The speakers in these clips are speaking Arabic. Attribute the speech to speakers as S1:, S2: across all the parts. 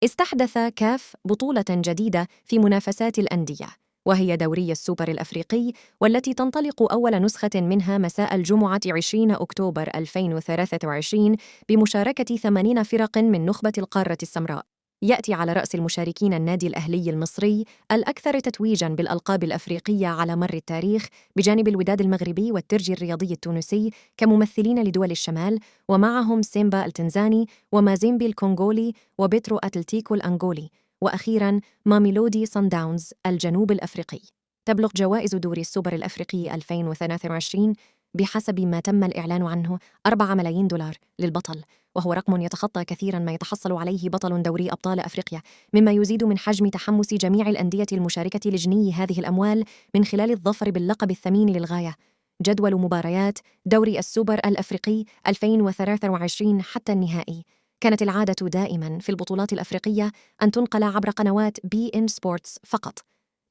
S1: استحدث كاف بطولة جديدة في منافسات الأندية، وهي دوري السوبر الأفريقي، والتي تنطلق أول نسخة منها مساء الجمعة 20 أكتوبر 2023 بمشاركة 80 فرق من نخبة القارة السمراء. يأتي على رأس المشاركين النادي الأهلي المصري الأكثر تتويجاً بالألقاب الأفريقية على مر التاريخ، بجانب الوداد المغربي والترجي الرياضي التونسي كممثلين لدول الشمال، ومعهم سيمبا التنزاني ومازيمبي الكونغولي وبيترو أتلتيكو الأنغولي، وأخيراً ماميلودي صن داونز الجنوب الأفريقي. تبلغ جوائز دوري السوبر الأفريقي 2023 بحسب ما تم الإعلان عنه 4 ملايين دولار للبطل، وهو رقم يتخطى كثيراً ما يتحصل عليه بطل دوري أبطال أفريقيا، مما يزيد من حجم تحمس جميع الأندية المشاركة لجني هذه الأموال من خلال الظفر باللقب الثمين للغاية. جدول مباريات دوري السوبر الأفريقي 2023 حتى النهائي. كانت العادة دائماً في البطولات الأفريقية أن تنقل عبر قنوات بي إن سبورتس فقط،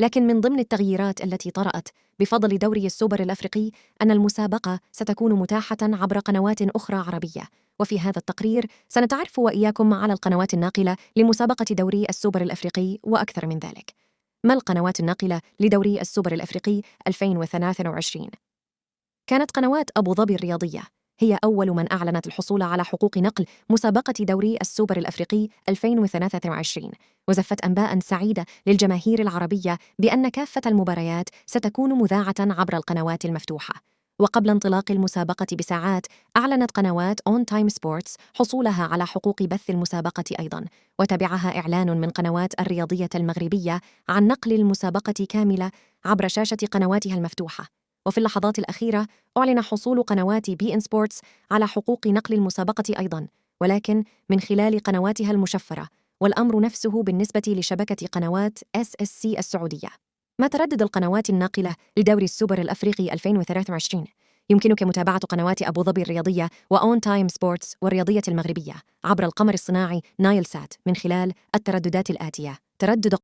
S1: لكن من ضمن التغييرات التي طرأت بفضل دوري السوبر الأفريقي أن المسابقة ستكون متاحة عبر قنوات أخرى عربية. وفي هذا التقرير سنتعرف وإياكم على القنوات الناقلة لمسابقة دوري السوبر الأفريقي وأكثر من ذلك. ما القنوات الناقلة لدوري السوبر الأفريقي 2023؟ كانت قنوات أبو ظبي الرياضية هي أول من أعلنت الحصول على حقوق نقل مسابقة دوري السوبر الأفريقي 2023، وزفت أنباء سعيدة للجماهير العربية بأن كافة المباريات ستكون مذاعة عبر القنوات المفتوحة. وقبل انطلاق المسابقة بساعات أعلنت قنوات أون تايم سبورتس حصولها على حقوق بث المسابقة أيضاً، وتبعها إعلان من قنوات الرياضية المغربية عن نقل المسابقة كاملة عبر شاشة قنواتها المفتوحة. وفي اللحظات الأخيرة أعلن حصول قنوات بي إن سبورتس على حقوق نقل المسابقة أيضاً، ولكن من خلال قنواتها المشفرة، والأمر نفسه بالنسبة لشبكة قنوات SSC السعودية. ما تردد القنوات الناقلة لدوري السوبر الأفريقي 2023؟ يمكنك متابعة قنوات أبو ظبي الرياضية وأون تايم سبورتس والرياضية المغربية عبر القمر الصناعي نايل سات من خلال الترددات الآتية: تردد